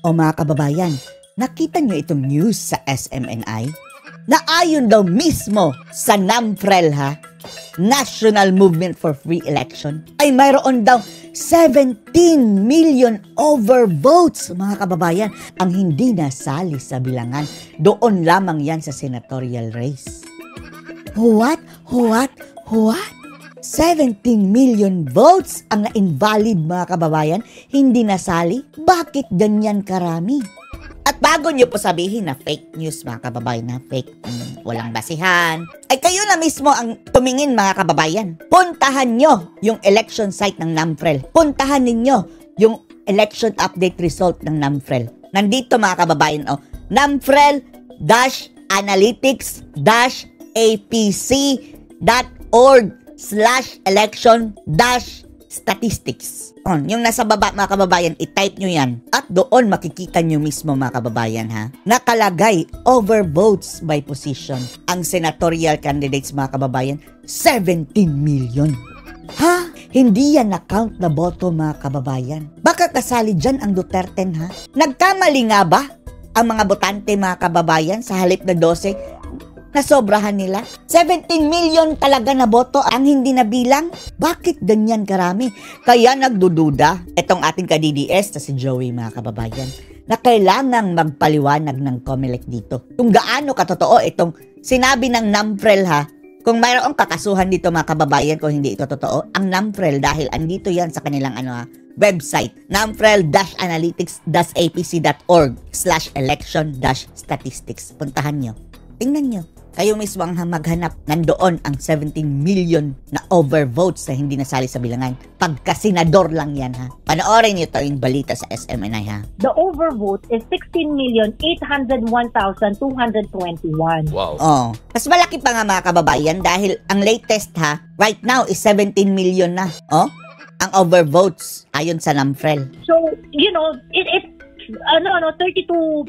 O mga kababayan, nakita nyo itong news sa SMNI? Na ayon daw mismo sa NAMFREL National Movement for Free Election, ay mayroon daw 17 million overvotes mga kababayan ang hindi nasali sa bilangan. Doon lamang yan sa senatorial race. What? 17 million votes ang na-invalid mga kababayan, hindi nasali? Bakit ganyan karami? At bago nyo po sabihin na fake news mga kababayan, na fake, walang basihan, ay kayo na mismo ang tumingin mga kababayan. Puntahan nyo yung election site ng NAMFREL. Puntahan ninyo yung election update result ng NAMFREL. Nandito mga kababayan, NAMFREL-analytics.org/election-statistics. Yung nasa baba mga kababayan, i-type nyo yan. At doon makikita nyo mismo mga kababayan nakalagay overvotes by position. Ang senatorial candidates mga kababayan, 17 million. Hindi yan na-count na boto mga kababayan. Baka kasali dyan ang Duterte Nagkamali nga ba ang mga botante mga kababayan sa halip na 12? Nasobrahan nila? 17 million talaga na boto ang hindi nabilang? Bakit ganyan karami? Kaya nagdududa itong ating ka-DDS na si Joey mga kababayan na kailangang magpaliwanag ng COMELEC dito. Kung gaano katotoo itong sinabi ng NAMFREL kung mayroong kakasuhan dito mga kababayan kung hindi ito totoo, ang NAMFREL dahil andito yan sa kanilang website, namfrel-analytics.apc.org/election-statistics. Puntahan nyo. Tingnan nyo. Kayo mismo ang maghanap, nandoon ang 17 million na overvotes na hindi nasali sa bilangan. Pagka-senador lang yan Panoorin nyo ito yung balita sa SMNI The overvote is 16,801,221. Wow. Mas malaki pa nga mga kababayan dahil ang latest right now is 17 million na. Ang overvotes ayon sa NAMFREL. So, it's 32%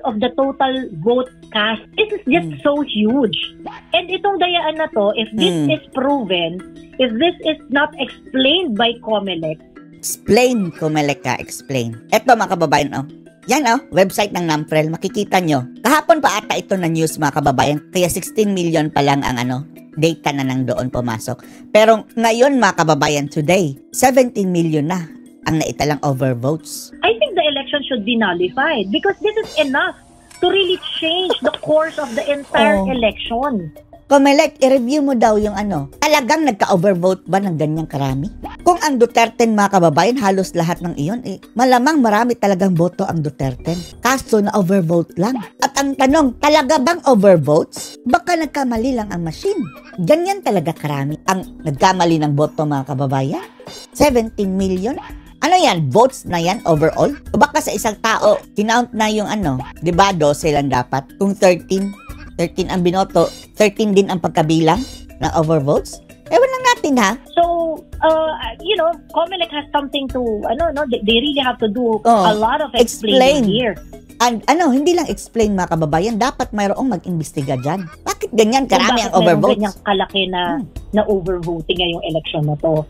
of the total vote cast. This is just so huge. And itong dayaan na to, if this is proven, if this is not explained by COMELEC. Explain, COMELEC explain. Eto mga kababayan, yan website ng NAMFREL, makikita nyo. Kahapon pa ata ito na news mga kababayan, kaya 16 million pa lang ang data na nang doon pumasok. Pero ngayon mga kababayan, today, 17 million na ang naitalang overvotes. I think the election should be nullified because this is enough to really change the course of the entire election. COMELEC, i-review mo daw yung talagang nagka-overvote ba ng ganyang karami? Kung ang Duterte mga kababayan, halos lahat ng iyon, malamang marami talagang boto ang Duterte. Kaso na overvote lang. At ang tanong, talaga bang overvotes? Baka nagkamali lang ang machine. Ganyan talaga karami ang nagkamali ng boto mga kababayan. 17 million? Ano yan? Votes na yan overall? O baka sa isang tao, kinount na yung di ba 12 lang dapat? Kung 13 ang binoto, 13 din ang pagkabilang ng overvotes? Ewan lang natin So, COMELEC has something to, they really have to do a lot of explaining here. And hindi lang explain mga kababayan, dapat mayroong mag-imbestiga dyan. Bakit ganyan karami ang overvotes? Bakit mayroong kalaki na overvoting ngayong election na to?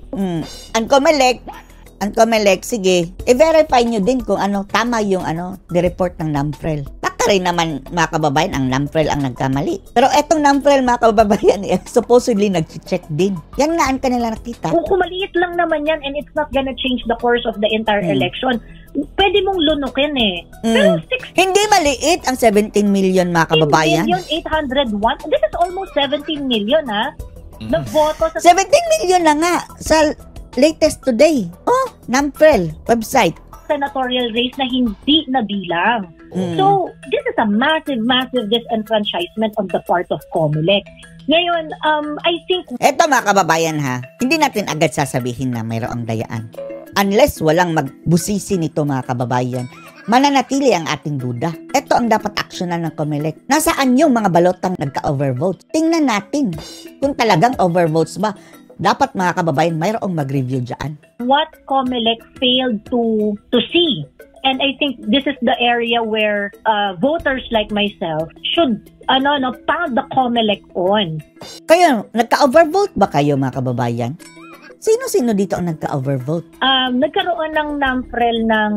Ang COMELEC, sige, i-verify nyo din kung tama yung ni-report ng NAMFREL. Baka rin naman mga kababayan, ang NAMFREL ang nagkamali. Pero etong NAMFREL mga kababayan, supposedly nag-check din. Yan nga ang kanila nakita. Kung maliit lang naman yan and it's not gonna change the course of the entire election, pwede mong lunukin Pero hindi maliit ang 17 million mga kababayan. 16,801? This is almost 17 million Nagboto sa 17 million na nga sa latest today. NAMFREL website. Senatorial race na hindi nabilang. So, this is a massive disenfranchisement on the part of COMELEC. Ngayon, I think... Eto mga kababayan hindi natin agad sasabihin na mayroong dayaan. Unless walang magbusisi nito mga kababayan, mananatili ang ating duda. Ito ang dapat aksyonan ng COMELEC. Nasaan yung mga balotang nagka-overvote? Tingnan natin kung talagang overvotes ba. Dapat mga kababayan, mayroong mag-review dyan. What COMELEC failed to see, and I think this is the area where voters like myself should pound the COMELEC on. Kayo, nagka-overvote ba kayo mga kababayan? Sino-sino dito ang nagka-overvote? Nagkaroon ng NAMFREL ng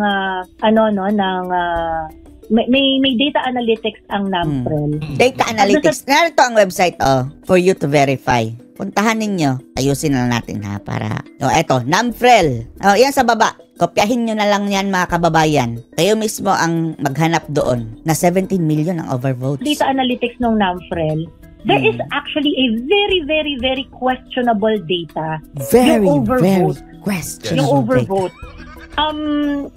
may data analytics ang NAMFREL. Data analytics. Narito ang website for you to verify. Puntahan ninyo. Ayusin na natin ha para. Eto, NAMFREL. Yan sa baba. Kopyahin nyo na lang yan mga kababayan. Kayo mismo ang maghanap doon na 17 million ang overvotes. Data analytics ng NAMFREL. There is actually a very, very, very questionable data. Very overvote. questionable. Yung overvote.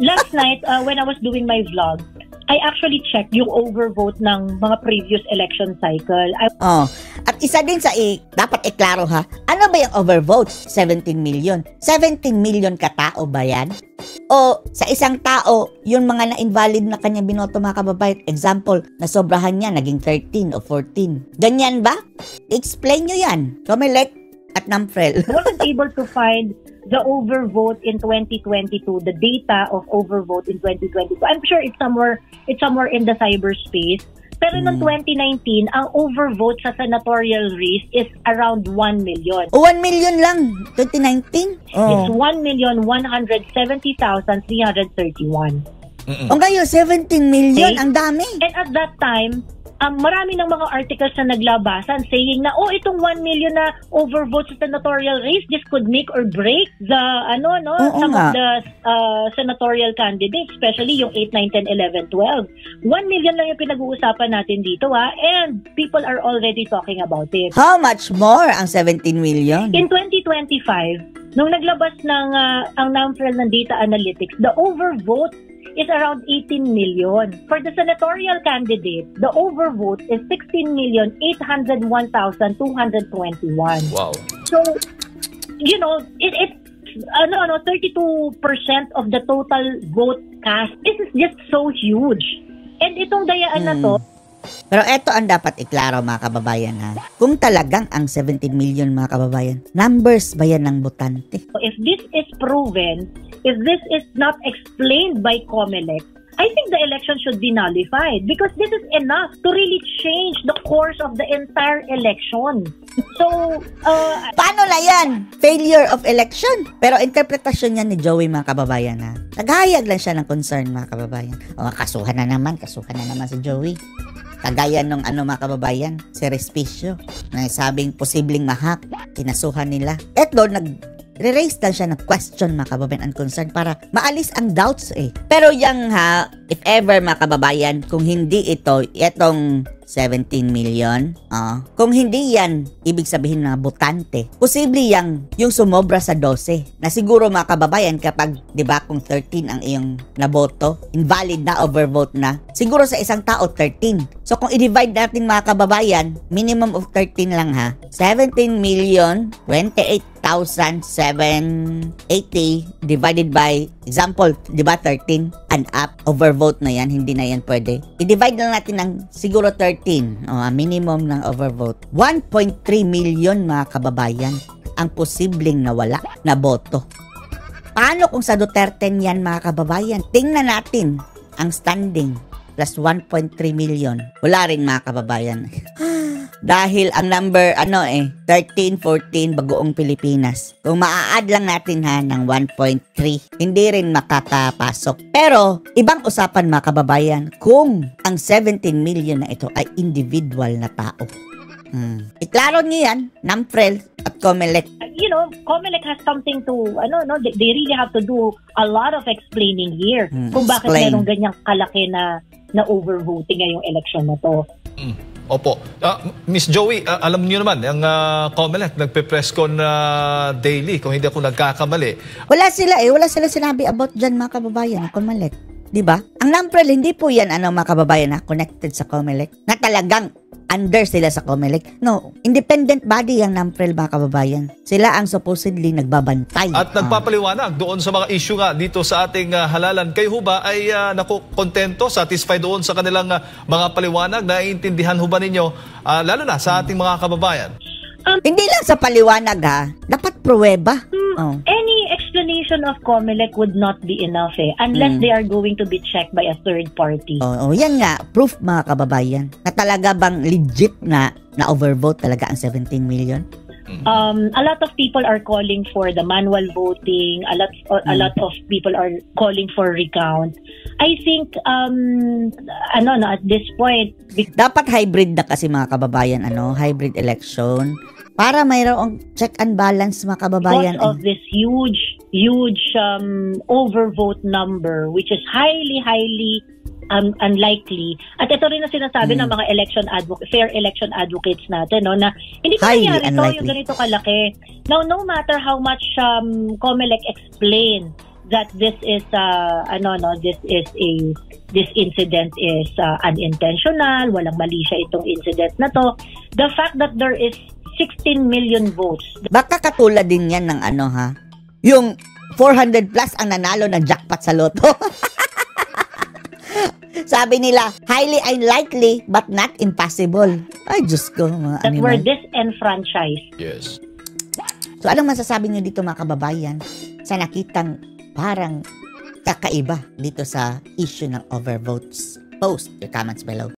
Last night, when I was doing my vlog, I actually checked yung overvote ng mga previous election cycle. At isa din sa dapat iklaro ha, ano ba yung overvote? 17 million. 17 million katao ba yan? O sa isang tao, yung mga na-invalid na kanya binoto mga kababayan, example, nasobrahan niya, naging 13 o 14. Ganyan ba? Explain nyo yan. Comelec at NAMFREL. I wasn't able to find the overvote in 2022, the data of overvote in 2022. I'm sure it's somewhere in the cyberspace. Pero noong 2019, ang overvote sa senatorial race is around 1 million. 1 million lang, 2019? It's 1,170,331. O ngayon, 17 million, ang dami. And at that time, marami ng mga articles na naglabasan saying na, itong 1 million na overvote sa senatorial race, this could make or break the, some of the senatorial candidates, especially yung 8, 9, 10, 11, 12. 1 million lang yung pinag-uusapan natin dito, and people are already talking about it. How much more ang 17 million? In 2025, nung naglabas ng ang NAMFREL ng data analytics, the overvote is around 18 million. For the senatorial candidate, the overvote is 16,801,221. Wow. So, it's 32% of the total vote cast. This is just so huge. And itong dayaan na to, pero eto ang dapat iklaro mga kababayan ha. Kung talagang ang 17 million mga kababayan, numbers ba yan ng botante? If this is proven, if this is not explained by COMELEC, I think the election should be nullified because this is enough to really change the course of the entire election. So, paano na yan? Failure of election? Pero interpretasyon yan ni Joey mga kababayan ha. Naghahayag lang siya ng concern mga kababayan. Kasuhan na naman si Joey. Kagaya nung mga kababayan, si Respicio, na sabing posibleng mahak, kinasuhan nila. Eto, nag-raise lang siya ng question mga kababayan and concern para maalis ang doubts Pero yang if ever mga kababayan, kung hindi itong 17 million, kung hindi yan, ibig sabihin na botante, posible yung sumobra sa 12. Na siguro mga kababayan, kapag, di ba, kung 13 ang iyong naboto, invalid na, overvote na, siguro sa isang tao, 13. So, kung i-divide natin mga kababayan, minimum of 13 lang 17,028,780 divided by, example, di ba, 13 and up, overvote na yan, hindi na yan pwede. I-divide lang natin ng siguro 13, minimum ng overvote. 1.3 million mga kababayan ang posibleng nawala na boto. Paano kung sa Duterte yan mga kababayan? Tingnan natin ang standing plus 1.3 million. Wala rin mga kababayan. Dahil ang number, 13, 14, bagoong Pilipinas. Kung maa-add lang natin ng 1.3, hindi rin makakapasok. Pero, ibang usapan mga kababayan, kung ang 17 million na ito ay individual na tao. Iklaro niyo yan, NAMFREL at COMELEC. COMELEC has something to, they really have to do a lot of explaining here. Kung bakit merong ganyang kalaki na overvoting ngayong election na to. Opo. Miss Joey, alam niyo naman, ang COMELEC nagpe-press con daily, kung hindi ako nagkakamali. Wala sila sinabi about dyan mga kababayan, COMELEC. Diba? Ang NAMFREL, hindi po yan mga kababayan connected sa COMELEC. Na talagang under sila sa COMELEC. No, independent body ang NAMFREL mga kababayan. Sila ang supposedly nagbabantay. At nagpapaliwanag doon sa mga issue nga dito sa ating halalan. Kayo ba ay kontento, satisfied doon sa kanilang mga paliwanag? Naiintindihan ho ba ninyo, lalo na sa ating mga kababayan? Hindi lang sa paliwanag dapat pruweba. Any explanation of COMELEC would not be enough unless they are going to be checked by a third party. Yan nga, proof mga kababayan na talaga bang legit na overvote talaga ang 17 million. A lot of people are calling for the manual voting. A lot of people are calling for recount. I think at this point, Dapat hybrid na kasi mga kababayan, hybrid election. Para mayroong check and balance mga kababayan. Because of this huge overvote number, which is highly unlikely. At ito rin na sinasabi ng mga fair election advocates natin, no, na hindi pa nangyari ito yung ganito kalaki. Now, no matter how much COMELEC explain that this incident is unintentional, walang mali siya itong incident na to. The fact that there is 16 million votes. Baka katulad din yan ng yung 400 plus ang nanalo ng jackpot sa loto. Sabi nila, highly unlikely but not impossible. Ay, Diyos ko, mga that animal. were disenfranchised. Yes. So, anong masasabi niyo dito mga kababayan sa nakitang parang kakaiba dito sa issue ng overvotes? Post your comments below.